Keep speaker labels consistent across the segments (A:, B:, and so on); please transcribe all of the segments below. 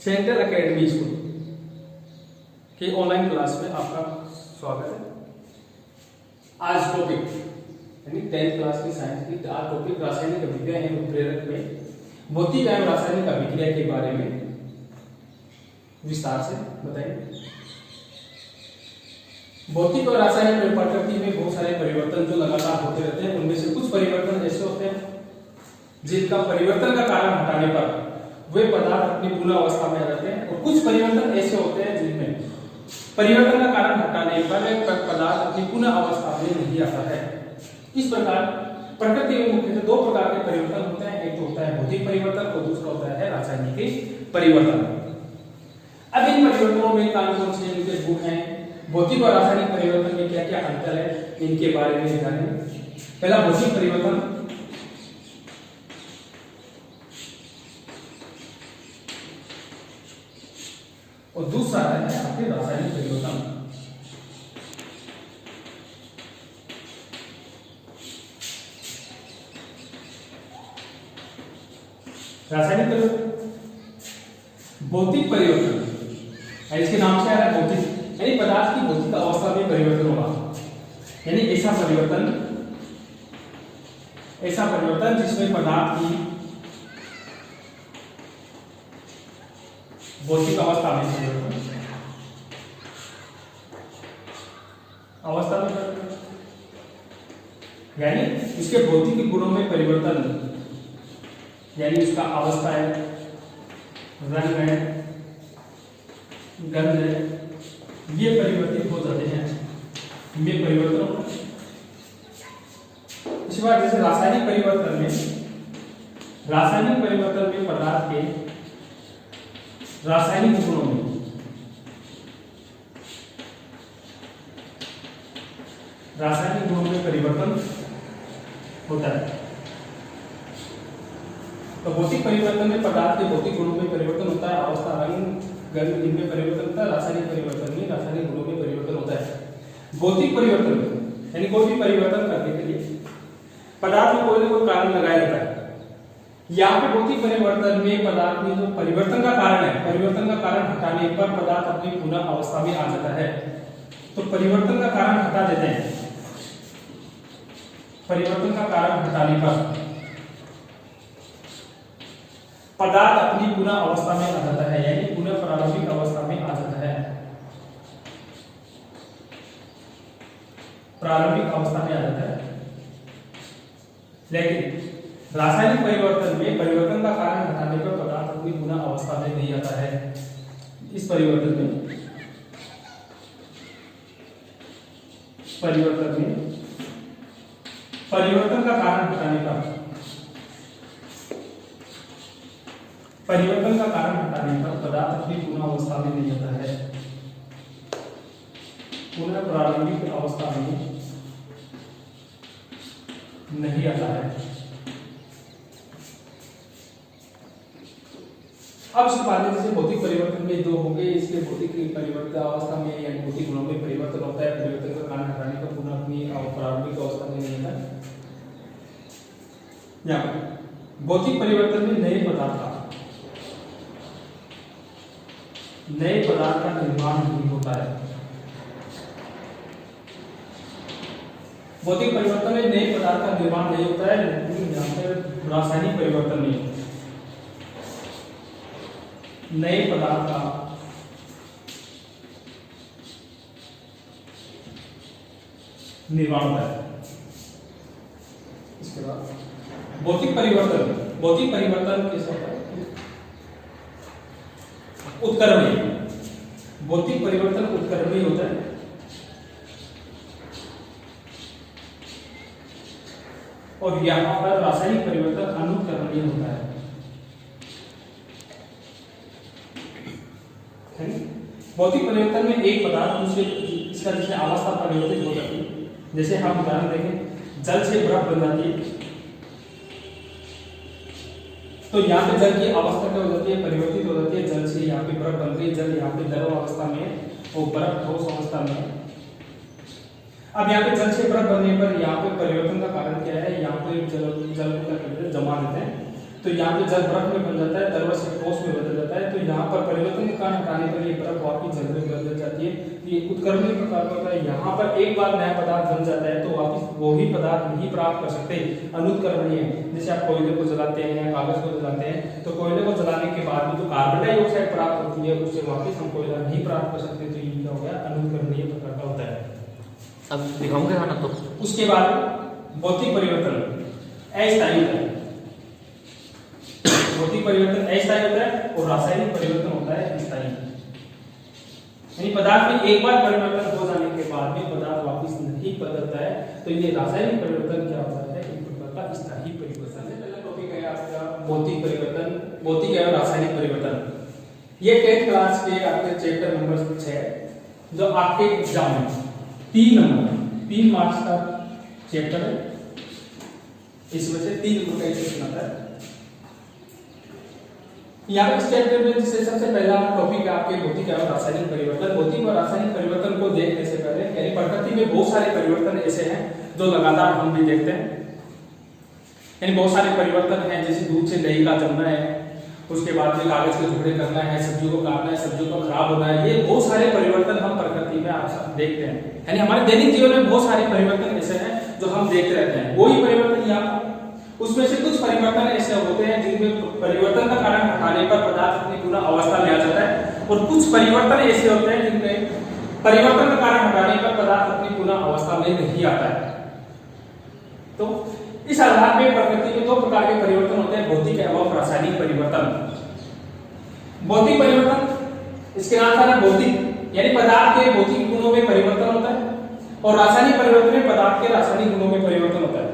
A: Central academy school की online class में आपका स्वागत है। आज टॉपिक यानी 10th क्लास की साइंस की आज टॉपिक रासायनिक अभिक्रिया एवं उत्प्रेरक में भौतिक एवं रासायनिक अभिक्रिया के बारे में विस्तार से बताएंगे। भौतिक और रासायनिक प्रकृति में बहुत सारे परिवर्तन जो लगातार होते रहते हैं, उनमें से कुछ परिवर्तन ऐसे होते हैं जिनका परिवर्तन का कारण हटाने पर वे पदार्थ अपनी पुनः अवस्था में आ जाते हैं, और कुछ परिवर्तन ऐसे होते हैं जिनमें परिवर्तन का कारण हटाने पर पदार्थ अपनी पुनः अवस्था में नहीं आता है। इस प्रकार प्रकृति में मुख्यतः दो प्रकार के परिवर्तन होते हैं, एक तो होता है भौतिक परिवर्तन और दूसरा होता है रासायनिक परिवर्तन। अब इन परिवर्तनों में कौन से इनके गुण हैं, भौतिक और रासायनिक परिवर्तन में क्या क्या अंतर है, इनके बारे में जानेंगे। पहला भौतिक परिवर्तन, और दूसरा है आपके रासायनिक परिवर्तन। रासायनिक परिवर्तन, भौतिक परिवर्तन इसके नाम से आ रहा है भौतिक, यानी पदार्थ की भौतिक अवस्था में परिवर्तन होगा, यानी ऐसा परिवर्तन जिसमें पदार्थ की भौतिक अवस्था में यानी इसके भौतिक गुणों में परिवर्तन, यानी इसका अवस्था है, रंग है, गंध है, ये परिवर्तित हो जाते हैं, ये परिवर्तन होता है। इसके बाद जैसे रासायनिक परिवर्तन में पदार्थ के रासायनिक गुणों में परिवर्तन होता है। तो भौतिक परिवर्तन में पदार्थ के भौतिक गुणों में परिवर्तन होता है, अवस्था, रंग, गंध, इनमें परिवर्तन होता है। रासायनिक परिवर्तन में रासायनिक गुणों में परिवर्तन होता है। भौतिक परिवर्तन यानी कोई भी परिवर्तन करने के लिए पदार्थ में कोई ना कोई कारण लगाया जाता है। यहाँ पे भौतिक परिवर्तन में पदार्थ में जो परिवर्तन का कारण है, परिवर्तन का कारण हटाने पर पदार्थ अपनी पुनः अवस्था में आ जाता है। तो परिवर्तन का कारण हटा देते हैं, परिवर्तन का कारण हटाने पर पदार्थ अपनी पुनः अवस्था में आ जाता है, यानी पुनः प्रारंभिक अवस्था में आ जाता है, प्रारंभिक अवस्था में आ जाता है। लेकिन रासायनिक परिवर्तन में परिवर्तन का कारण हटाने पर पदार्थ अपनी पुनः अवस्था में नहीं आता है। इस परिवर्तन में परिवर्तन का कारण हटाने पर पदार्थ अपनी पुनः अवस्था में नहीं आता है, पुनः प्रारंभिक अवस्था में नहीं आता है। अब इसके बाद जैसे भौतिक परिवर्तन में दो हो गए, इसके भौतिक परिवर्तन अवस्था में यानी भौतिक गुणों में परिवर्तन होता है, परिवर्तन का कारण हटाने पर पुनः अपनी प्रारंभिक अवस्था में नहीं आता है। यहाँ भौतिक परिवर्तन में नए पदार्थ का निर्माण नहीं होता है। भौतिक परिवर्तन में नए पदार्थ का निर्माण नहीं होता है, लेकिन यहाँ पर रासायनिक परिवर्तन में नए पदार्थ का निर्माण होता है। इसके बाद भौतिक परिवर्तन कैसा होता है? उत्क्रमणीय, भौतिक परिवर्तन उत्क्रमणीय होता है, और यहाँ पर रासायनिक परिवर्तन अनुत्क्रमणीय होता है। भौतिक परिवर्तन में एक पदार्थ दूसरे इसका जैसे अवस्था परिवर्तित हो जाती है। जैसे हम उदाहरण देखें, जल से बर्फ बन जाती है, तो यहाँ पे जल की अवस्था क्या हो जाती है, परिवर्तित हो जाती है। जल से यहाँ पे बर्फ बन गई, जल यहाँ पे द्रव अवस्था में और बर्फ ठोस अवस्था में। अब यहाँ पे जल से बर्फ बनने पर यहाँ पे परिवर्तन का कारण क्या है, यहाँ पे जल को क्या करते हैं, जमा देते हैं। तो यहाँ पे जल बर्फ में बन जाता है, द्रव से ठोस में बदल जाता है। तो यहाँ पर परिवर्तन के कारण हटाने पर ये बर्फ वापस जल में बदल जाती है। ये उत्क्रमण प्रकार का होता है। यहाँ पर एक बार नया पदार्थ बन जाता है तो वापस वही पदार्थ नहीं प्राप्त कर सकते, अनुत्क्रमणीय है। जैसे आप कोयले को जलाते हैं या कागज को जलाते हैं, तो कोयले को जलाने के बाद में जो कार्बन डाइऑक्साइड प्राप्त होती है उससे वापस हम कोयला नहीं प्राप्त कर सकते। तो ये क्या हो गया, अनुत्क्रमणीय प्रकार का होता है।
B: अब दिखाऊंगे खाना तो
A: उसके बाद भौतिक परिवर्तन अस्थायी होता है। भौतिक परिवर्तन अस्थायी होता है और रासायनिक परिवर्तन होता है स्थायी। यानी पदार्थ में एक बार परिवर्तन हो जाने के बाद में पदार्थ वापस नहीं बदलता है, तो ये रासायनिक परिवर्तन क्या होता है, एक प्रकार का स्थायी परिवर्तन है। पहला टॉपिक है आपका भौतिक परिवर्तन, भौतिक एवं रासायनिक परिवर्तन। ये 10th क्लास के आपके चैप्टर नंबर 6 जो आपके एग्जाम में 3 मार्क्स का चैप्टर है, इसमें से 3 नंबर का क्वेश्चन आता है। यहाँ पे इस चैप्टर में जैसे सबसे पहला टॉपिक है आपके भौतिक एवं रासायनिक परिवर्तन। भौतिक और रासायनिक परिवर्तन को देखने से पहले यानी प्रकृति में बहुत सारे परिवर्तन ऐसे हैं जो लगातार हम भी देखते हैं। यानी बहुत सारे परिवर्तन हैं, जैसे दूध से दही का जमना है, उसके बाद में कागज के टुकड़े करना है, सब्जियों को काटना है, सब्जियों को खराब होना है। ये बहुत सारे परिवर्तन हम प्रकृति में आप देखते हैं। यानी हमारे दैनिक जीवन में बहुत सारे परिवर्तन ऐसे हैं जो हम देखते रहते हैं। वही परिवर्तन यहाँ उसमें से कुछ परिवर्तन ऐसे होते हैं जिनमें परिवर्तन का कारण हटाने पर पदार्थ अपनी पुनः अवस्था में आ जाता है, और कुछ परिवर्तन ऐसे होते हैं जिनमें परिवर्तन का कारण हटाने पर पदार्थ अपनी पुनः अवस्था में नहीं आता है। तो इस आधार पर प्रकृति में 2 प्रकार के परिवर्तन होते हैं, भौतिक एवं रासायनिक परिवर्तन। भौतिक परिवर्तन इसके नाम था ना भौतिक, यानी पदार्थ के भौतिक गुणों में परिवर्तन होता है, और रासायनिक परिवर्तन में पदार्थ के रासायनिक गुणों में परिवर्तन होता है।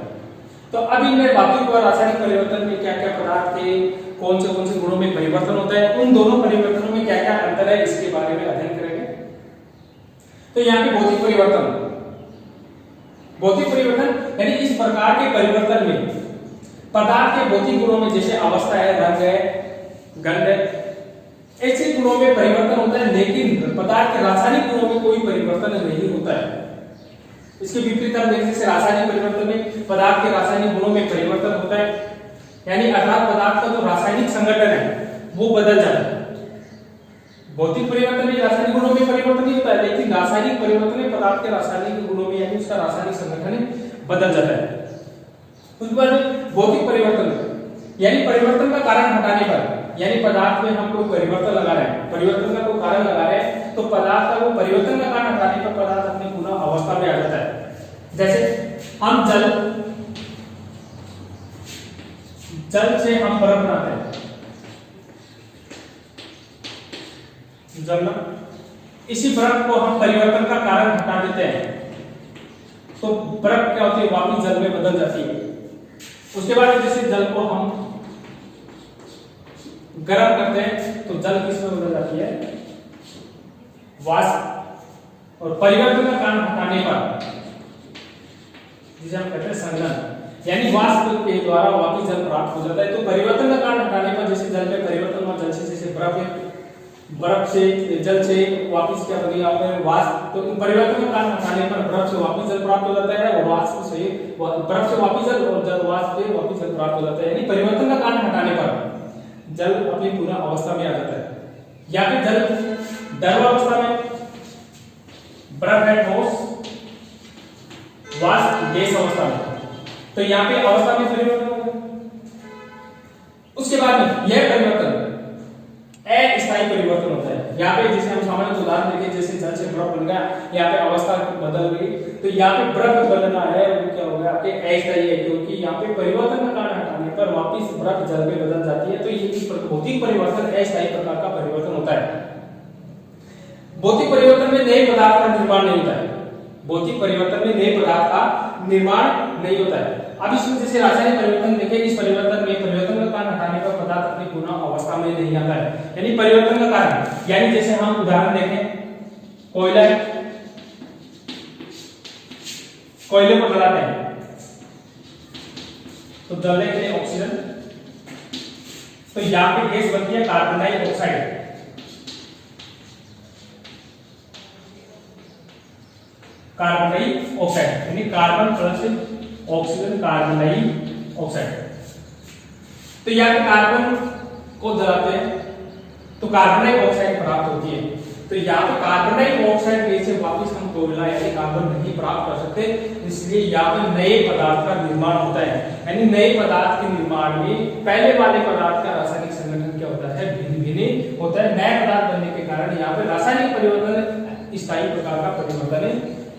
A: तो अब इनमें भौतिक और रासायनिक परिवर्तन में क्या क्या पदार्थ के कौन से गुणों में परिवर्तन होता है, उन दोनों परिवर्तनों में क्या क्या अंतर है, इसके बारे में अध्ययन करेंगे। तो यहाँ पे भौतिक परिवर्तन यानी इस प्रकार के परिवर्तन में पदार्थ के भौतिक गुणों में जैसे अवस्था है, रंग है, गंध है, ऐसे गुणों में परिवर्तन होता है, लेकिन पदार्थ के रासायनिक गुणों में कोई परिवर्तन नहीं होता है। इसके विपरीत हम देखें, जैसे रासायनिक परिवर्तन में पदार्थ के रासायनिक गुणों में परिवर्तन होता है, यानी अर्थात पदार्थ का जो रासायनिक संगठन है वो बदल जाता है। भौतिक परिवर्तन में रासायनिक गुणों में परिवर्तन नहीं होता है, लेकिन रासायनिक परिवर्तन में पदार्थ के रासायनिक गुणों में यानी उसका रासायनिक संगठन बदल जाता है। उसके बाद भौतिक परिवर्तन यानी परिवर्तन का कारण हटाने पर, यानी पदार्थ में हम कोई परिवर्तन लगा रहे हैं, परिवर्तन का कोई कारण लगा रहे हैं, तो पदार्थ का वो परिवर्तन का कारण हटाने पर पदार्थ अपनी पुनः अवस्था में आ जाता है। जैसे हम जल से हम बर्फ बनाते हैं, जल ना, इसी बर्फ को हम परिवर्तन का कारण हटा देते हैं तो बर्फ क्या होती है, वापस जल में बदल जाती है। उसके बाद जैसे जल को हम गर्म करते हैं तो जल किस में बदल जाती है, वाष्प। और परिवर्तन का कारण हटाने पर जिसे हम कहते हैं संघनन, यानी वाष्प के द्वारा वापस जल प्राप्त हो जाता है। तो परिवर्तन का कारण हटाने पर जैसे जल में परिवर्तन हुआ, जल से जैसे बर्फ से जल से वापस क्या बनी यहाँ पर वाष्प, तो परिवर्तन का कारण हटाने पर बर्फ से वापस जल प्राप्त हो जाता है, और वाष्प से बर्फ से वापस जल और जल वाष्प से वापस जल प्राप्त हो जाता है। यानी परिवर्तन का कारण हटाने पर जल अपनी पुनः अवस्था में आ जाता है। या फिर जल द्रव अवस्था में, बर्फ है ठोस, वाष्प गैस अवस्था में, तो यहाँ पे अवस्था में परिवर्तन होगा। उसके बाद में यह परिवर्तन अस्थायी परिवर्तन होता है। यहाँ पे जैसे हम सामान्य उदाहरण देखें, जैसे जल से बर्फ बन गया, यहाँ पे अवस्था बदल गई, तो यहाँ पे बर्फ बदलना है वो क्या होगा आपके अस्थायी है, क्योंकि यहाँ पे परिवर्तन का कारण हटाने पर वापस बर्फ जल में बदल जाती है। तो ये भौतिक परिवर्तन अस्थायी प्रकार का परिवर्तन होता है। भौतिक परिवर्तन में नए पदार्थ का निर्माण नहीं होता है, भौतिक परिवर्तन में नए पदार्थ का निर्माण नहीं होता है। अब इसमें जैसे रासायनिक परिवर्तन देखें, इस परिवर्तन में परिवर्तन का कारण हटाने पर पदार्थ अपनी पुनः अवस्था में नहीं आता है। यानी परिवर्तन का कारण, यानी जैसे हम उदाहरण देखें, कोयला, कोयले को जलाते हैं तो जलने के लिए ऑक्सीजन, तो यहाँ पे गैस बनती है कार्बन डाइऑक्साइड। कार्बन डाइऑक्साइड यानी carbon plus oxygen, carbon dioxide. तो यहाँ पे कार्बन को जलाते हैं तो कार्बन डाइऑक्साइड प्राप्त होती है। तो यहाँ पे कार्बन डाइऑक्साइड गैस से वापस हम कोयला यानी कार्बन नहीं प्राप्त कर सकते, इसलिए यहाँ पे नए पदार्थ का निर्माण होता है। यानी नए पदार्थ के निर्माण में पहले वाले पदार्थ का रासायनिक संगठन क्या होता है, भिन्न भिन्न होता है। नए पदार्थ बनने के कारण यहाँ पे रासायनिक परिवर्तन स्थायी प्रकार का परिवर्तन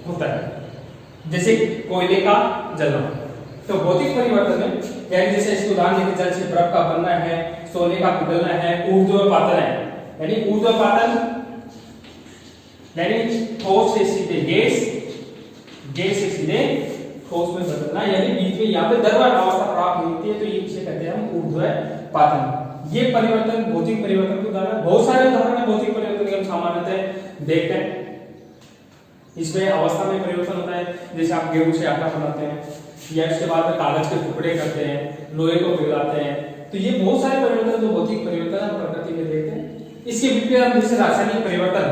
A: होता है, जैसे कोयले का जलना। तो भौतिक परिवर्तन में यानी जैसे इसको उदाहरण देखें, जल से बर्फ का बनना है, सोने का पिघलना है, ऊर्ध्वपातन है। यानी ऊर्ध्वपातन यानी ठोस से सीधे गैस, गैस से सीधे ठोस में बदलना, यानी बीच में यहाँ पे द्रव्य अवस्था प्राप्त होती है, तो ये इसे कहते हैं हम ऊर्ध्वपातन। ये परिवर्तन भौतिक परिवर्तन के उदाहरण, बहुत सारे उदाहरण है भौतिक परिवर्तन के हम सामान्यतः देखते हैं। इसमें अवस्था में परिवर्तन होता है, जैसे आप गेहूं से आटा बनाते हैं या इसके बाद में कागज के टुकड़े करते हैं, लोहे को पिघलाते हैं, तो ये बहुत सारे परिवर्तन जो भौतिक परिवर्तन हम प्रकृति में देखते हैं। इसके विपरीत हम जैसे रासायनिक परिवर्तन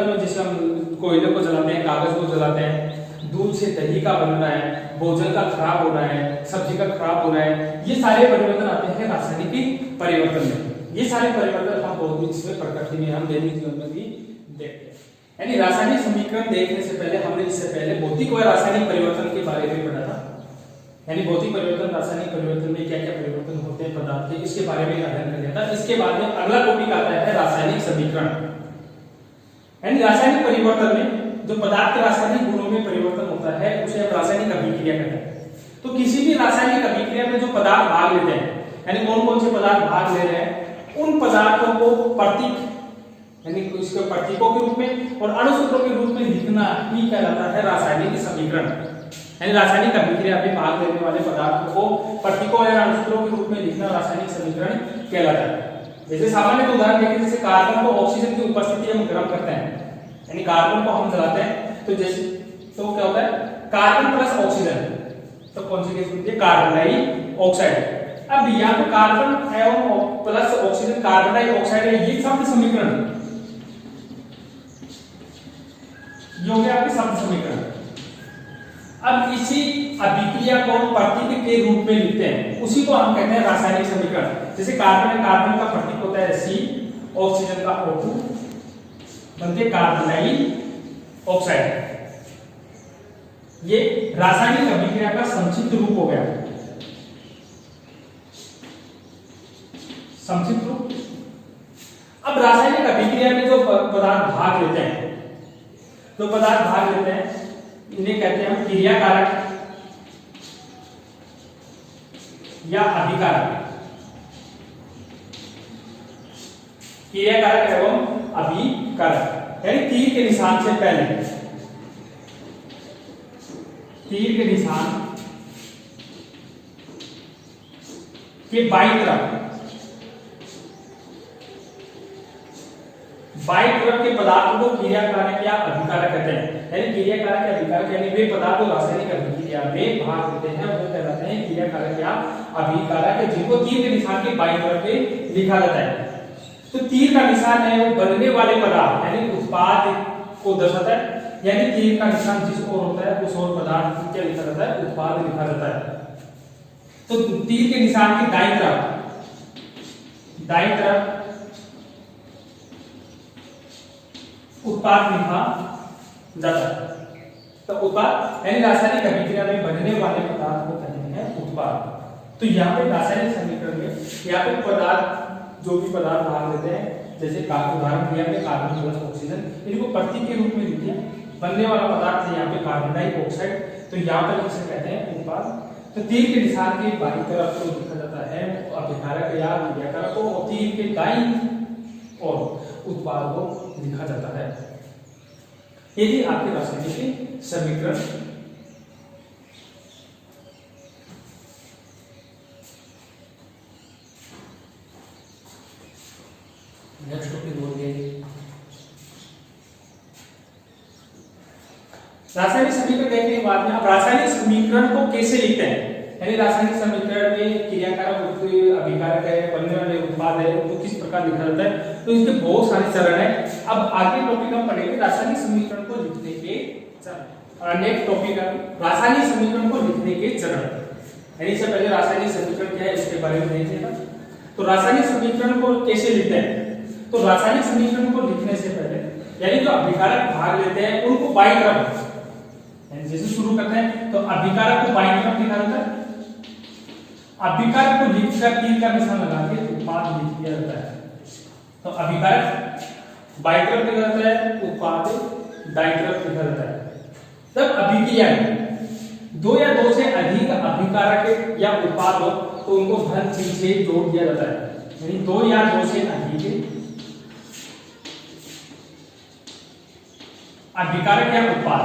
A: में जैसे हम कोयले को जलाते हैं, कागज को जलाते हैं, दूध से दही का बनना है, भोजन का खराब होना है, सब्जी का खराब होना है, ये सारे परिवर्तन आते हैं रासायनिक परिवर्तन में। ये सारे परिवर्तन हम बहुत इसमें प्रकृति में हम दैनिक जीवन में भी देखते हैं। यानी रासायनिक समीकरण देखने से पहले हमने इससे पहले भौतिक व रासायनिक परिवर्तन के बारे में पढ़ा था। यानी भौतिक परिवर्तन, रासायनिक परिवर्तन में क्या क्या परिवर्तन होते हैं पदार्थ के, इसके बारे में अध्ययन कर लिया था। इसके बाद में अगला टॉपिक आता है रासायनिक समीकरण। यानी रासायनिक परिवर्तन में जो पदार्थ के रासायनिक गुणों में परिवर्तन होता है उसे हम रासायनिक अभिक्रिया कहते हैं। तो किसी भी रासायनिक अभिक्रिया में जो पदार्थ भाग लेते हैं, यानी कौन कौन से पदार्थ भाग ले रहे हैं, उन पदार्थों को प्रतीक यानी इसके प्रतीकों के रूप में और अणुसूत्रों के रूप में लिखना ही कहलाता है रासायनिक समीकरण। यानी रासायनिक अभिक्रिया में भाग लेने वाले पदार्थों को प्रतीकों या अणुसूत्रों के रूप में लिखना रासायनिक समीकरण कहलाता है। जैसे सामान्य उदाहरण देखें, जैसे कार्बन को ऑक्सीजन की उपस्थिति में गर्म करते हैं, यानी कार्बन को हम जलाते हैं, तो जैसे तो क्या होता है, कार्बन प्लस ऑक्सीजन, तो कौन सी गैस बनती है, कार्बन डाइऑक्साइड। अब यहाँ पे कार्बन एवं प्लस ऑक्सीजन कार्बन डाइऑक्साइड है, ये शब्द समीकरण, ये हो गया आपके शब्द समीकरण। अब इसी अभिक्रिया को प्रतीक के रूप में लिखते हैं, उसी को हम कहते हैं रासायनिक समीकरण। जैसे कार्बन है, कार्बन का प्रतीक होता है C, ऑक्सीजन का O2, बनते कार्बन डाइऑक्साइड। ये रासायनिक अभिक्रिया का संक्षिप्त रूप हो गया, संक्षिप्त रूप। अब रासायनिक अभिक्रिया में जो पदार्थ भाग लेते हैं, तो पदार्थ भाग लेते हैं, इन्हें कहते हैं हम क्रियाकारक या अभिकारक। क्रियाकारक एवं अभिकारक, यानी तीर के निशान से पहले, तीर के निशान के बाईं तरफ के पदार्थों को क्रियाकारक या अभिकारक कहते हैं। यानी क्रियाकारक या अभिकारक यानी वे पदार्थ जो रासायनिक अभिक्रिया में भाग लेते हैं वो कहलाते हैं क्रियाकारक या अभिकारक, जिनको तीर के निशान के बाईं तरफ पे लिखा जाता है। तो तीर का निशान है वो बनने वाले पदार्थ यानी उत्पाद को दर्शाता है, यानी तीर का निशान जिस ओर होता है उस ओर पदार्थ क्या लिखा जाता है, उत्पाद लिखा जाता है। तो तीर के निशान की दाईं तरफ उत्पाद लिखा जाता है। तो उत्पाद यानी रासायनिक अभिक्रिया में बनने वाले पदार्थ को कहते हैं उत्पाद। तो यहाँ पे रासायनिक समीकरण में यहाँ पे पदार्थ जो भी पदार्थ भाग लेते हैं, जैसे उदाहरण दिया है कार्बन प्लस ऑक्सीजन, इनको प्रतीक के रूप में लिख दिया। बनने वाला पदार्थ है यहाँ पे कार्बन डाइऑक्साइड, तो यहाँ पर इसे कहते हैं उत्पाद। तो तीर के निशान के बाईं तरफ को लिखा जाता है अभिकारक या क्रियाकारक को, और तीर के दाईं ओर उत्पाद को लिखा जाता है। यदि आपके रासायनिक समीकरण
B: नेक्स्ट टॉपिक बोल गए
A: रासायनिक समीकरण देखने के बाद में आप रासायनिक समीकरण को कैसे लिखते हैं, यानी रासायनिक समीकरण में क्रियाकारक अभिकारक है, बनने वाले उत्पाद है, तो किस प्रकार लिखा जाता है। तो इसके बहुत सारे चरण है। अब आगे टॉपिक हम पढ़ेंगे रासायनिक समीकरण को लिखने के चरण, और नेक्स्ट टॉपिक है रासायनिक समीकरण को लिखने के चरण। यानी इससे पहले रासायनिक समीकरण क्या है इसके बारे में देखिएगा। तो रासायनिक समीकरण को कैसे लिखते हैं, तो रासायनिक समीकरण को लिखने से पहले यानी जो अभिकारक भाग लेते हैं उनको बाईं तरफ, यानी जैसे शुरू करते हैं तो अभिकारक को बाईं तरफ लिखा जाता है, अभिकारक को लिखकर तीर का निशान लगा के उत्पाद लिख दिया जाता है। तो अभिकारक बाईं तरफ लिखा जाता है, उत्पाद दाईं तरफ लिखा जाता है। तब अभिक्रिया दो या दो से अधिक अभिकारक या उत्पाद हो तो उनको धन चिन्ह से जोड़ दिया जाता है, यानी दो या दो से अधिक अभिकारक या उत्पाद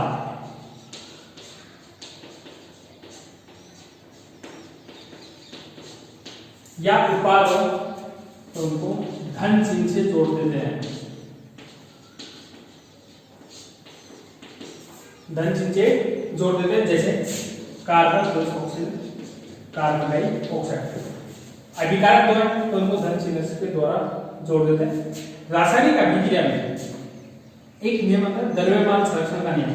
A: या उत्पाद हो तो उनको धन चिन्ह से जोड़ देते हैं, धन चिन्ह से जोड़ देते हैं। जैसे carbon plus oxygen, carbon dioxide अभिकारक दो है तो उनको धन चिन्ह के द्वारा जोड़ देते हैं। रासायनिक अभिक्रिया में एक नियम होता है द्रव्यमान संरक्षण का नियम।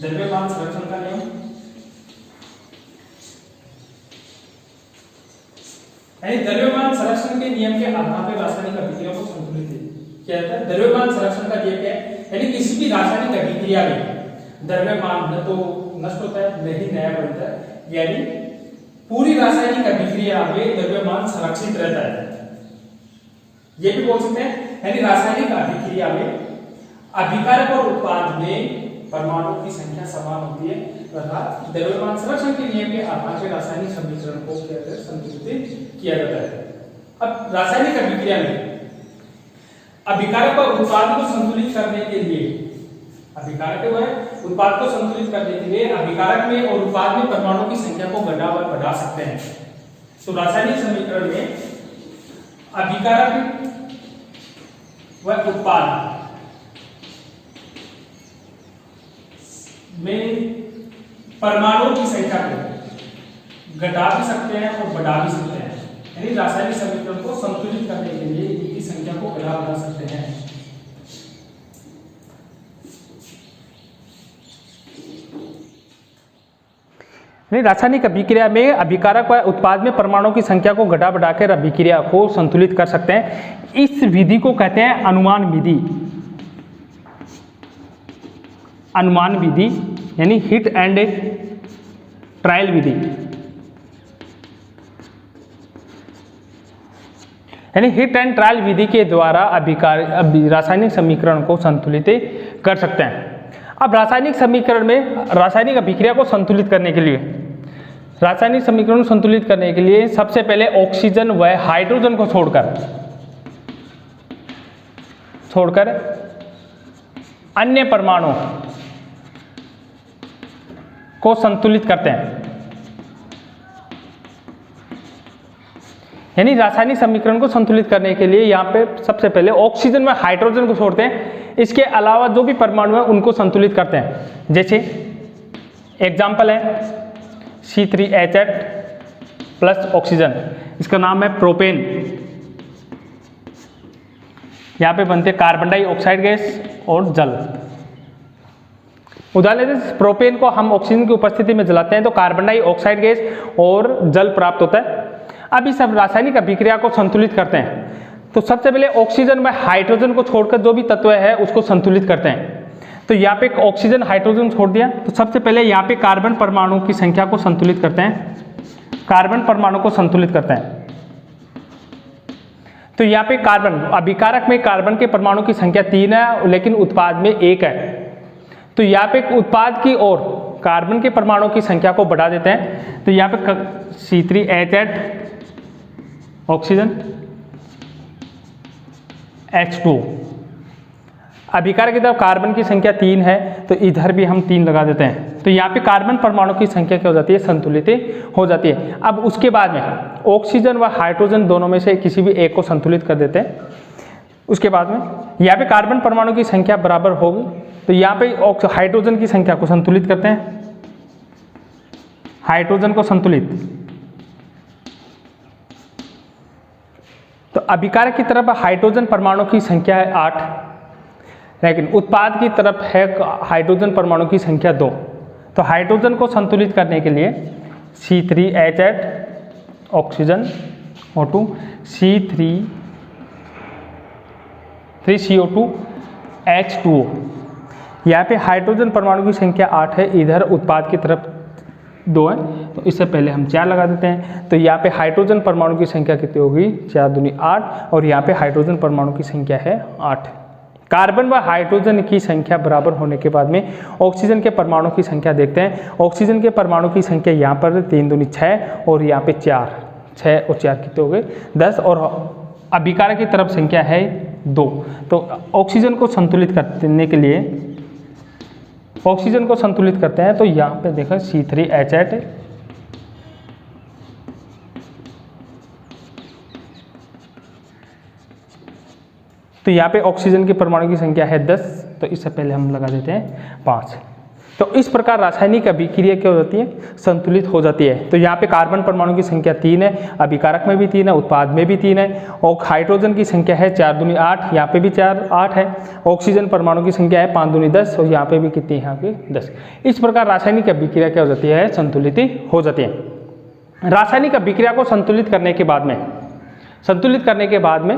A: द्रव्यमान संरक्षण का नियम यानी द्रव्यमान संरक्षण के नियम के आधार पर रासायनिक अभिक्रिया को संतुलित किया जाता है। द्रव्यमान संरक्षण का नियम क्या है, यानी किसी भी रासायनिक अभिक्रिया में द्रव्यमान न तो नष्ट होता है न ही नया बनता है, यानी पूरी रासायनिक अभिक्रिया में द्रव्यमान संरक्षित रहता है। ये भी बोल सकते हैं यानी रासायनिक अभिक्रिया में अभिकारक और उत्पाद में परमाणुओं की संख्या समान होती है तथा द्रव्यमान संरक्षण के नियम के आधार पर रासायनिक समीकरण को संतुलित किया जाता है। अब रासायनिक अभिक्रिया में अभिकारक और उत्पाद को संतुलित करने के लिए, अभिकारक जो है उत्पाद को संतुलित करने के लिए अभिकारक में और उत्पाद में परमाणुओं की संख्या को घटा व बढ़ा सकते हैं। तो रासायनिक समीकरण में अभिकारक व उत्पाद में परमाणुओं की संख्या को घटा भी सकते हैं और बढ़ा भी सकते हैं, यानी रासायनिक समीकरण को संतुलित करने के लिए इनकी संख्या को घटा बढ़ा सकते हैं।
C: रासायनिक अभिक्रिया में अभिकारक व उत्पाद में परमाणुओं की संख्या को घटा बढ़ाकर अभिक्रिया को संतुलित कर सकते हैं। इस विधि को कहते हैं अनुमान विधि। अनुमान विधि यानी हिट एंड ट्रायल विधि, यानी हिट एंड ट्रायल विधि के द्वारा रासायनिक समीकरण को संतुलित कर सकते हैं। अब रासायनिक समीकरण में रासायनिक अभिक्रिया को संतुलित करने के लिए, रासायनिक समीकरण को संतुलित करने के लिए सबसे पहले ऑक्सीजन व हाइड्रोजन को छोड़कर अन्य परमाणु को संतुलित करते हैं। यानी रासायनिक समीकरण को संतुलित करने के लिए यहाँ पे सबसे पहले ऑक्सीजन व हाइड्रोजन को छोड़ते हैं, इसके अलावा जो भी परमाणु है उनको संतुलित करते हैं। जैसे एग्जाम्पल है C3H8 प्लस ऑक्सीजन, इसका नाम है प्रोपेन। यहाँ पे बनते कार्बन डाइऑक्साइड गैस और जल। उदाहरण प्रोपेन को हम ऑक्सीजन की उपस्थिति में जलाते हैं तो कार्बन डाइऑक्साइड गैस और जल प्राप्त होता है। अब इस रासायनिक अभिक्रिया को संतुलित करते हैं तो सबसे पहले ऑक्सीजन व हाइड्रोजन को छोड़कर जो भी तत्व है उसको संतुलित करते हैं। तो यहाँ पे ऑक्सीजन हाइड्रोजन छोड़ दिया तो सबसे पहले यहाँ पे कार्बन परमाणु की संख्या को संतुलित करते हैं, कार्बन परमाणु को संतुलित करते हैं। तो यहाँ पे कार्बन अभिकारक में कार्बन के परमाणु की संख्या 3 है लेकिन उत्पाद में 1 है, तो यहाँ पे उत्पाद की ओर कार्बन के परमाणु की संख्या को बढ़ा देते हैं। तो यहाँ पे C3H8 ऑक्सीजन H2, अभिकारक की तरफ कार्बन की संख्या 3 है तो इधर भी हम 3 लगा देते हैं। तो यहाँ पे कार्बन परमाणु की संख्या क्या हो जाती है, संतुलित हो जाती है। अब उसके बाद में ऑक्सीजन व हाइड्रोजन दोनों में से किसी भी एक को संतुलित कर देते हैं। उसके बाद में यहाँ पे कार्बन परमाणु की संख्या बराबर होगी तो यहाँ पे हाइड्रोजन की संख्या को संतुलित करते हैं, हाइड्रोजन को संतुलित। तो अभिकारक की तरफ हाइड्रोजन परमाणु की संख्या है 8 लेकिन उत्पाद की तरफ है हाइड्रोजन परमाणु की संख्या 2। तो हाइड्रोजन को संतुलित करने के लिए C3H8 oxygen O2 3CO2 H2O। यहाँ पे हाइड्रोजन परमाणु की संख्या 8 है, इधर उत्पाद की तरफ 2 है, तो इससे पहले हम 4 लगा देते हैं। तो यहाँ पे हाइड्रोजन परमाणु की संख्या कितनी होगी, 4 दूनी 8, और यहाँ पे हाइड्रोजन परमाणु की संख्या है 8। कार्बन व हाइड्रोजन की संख्या बराबर होने के बाद में ऑक्सीजन के परमाणु की संख्या देखते हैं। ऑक्सीजन के परमाणु की संख्या यहाँ पर 3 दूनी 6 और यहाँ पे 4, 6 और 4 कितने हो गए 10, और अभिकारक की तरफ संख्या है 2। तो ऑक्सीजन को संतुलित करने के लिए ऑक्सीजन को संतुलित करते हैं, तो यहाँ पे देखो C3H8 तो यहाँ पे ऑक्सीजन के परमाणु की संख्या है 10, तो इससे पहले हम लगा देते हैं 5। तो इस प्रकार रासायनिक अभिक्रिया क्या हो जाती है, संतुलित हो जाती है। तो यहाँ पे कार्बन परमाणु की संख्या 3 है, अभिकारक में भी 3 है, उत्पाद में भी 3 है, और हाइड्रोजन की संख्या है 4 दूनी 8, यहाँ पे भी 8 है। ऑक्सीजन परमाणु की संख्या है 5 दूनी 10, और यहाँ पे भी कितनी है, यहाँ पे 10। इस प्रकार रासायनिक अभिक्रिया क्या हो जाती है, संतुलित हो जाती है। रासायनिक अभिक्रिया को संतुलित करने के बाद में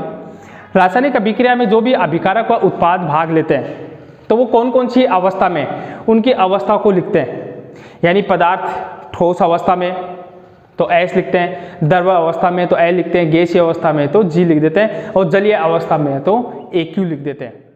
C: रासायनिक अभिक्रिया में जो भी अभिकारक व उत्पाद भाग लेते हैं, तो वो कौन कौन सी अवस्था में, उनकी अवस्था को लिखते हैं। यानी पदार्थ ठोस अवस्था में तो S लिखते हैं, द्रव अवस्था में तो L लिखते हैं, गैसीय अवस्था में तो G लिख देते हैं, और जलीय अवस्था में तो AQ लिख देते हैं।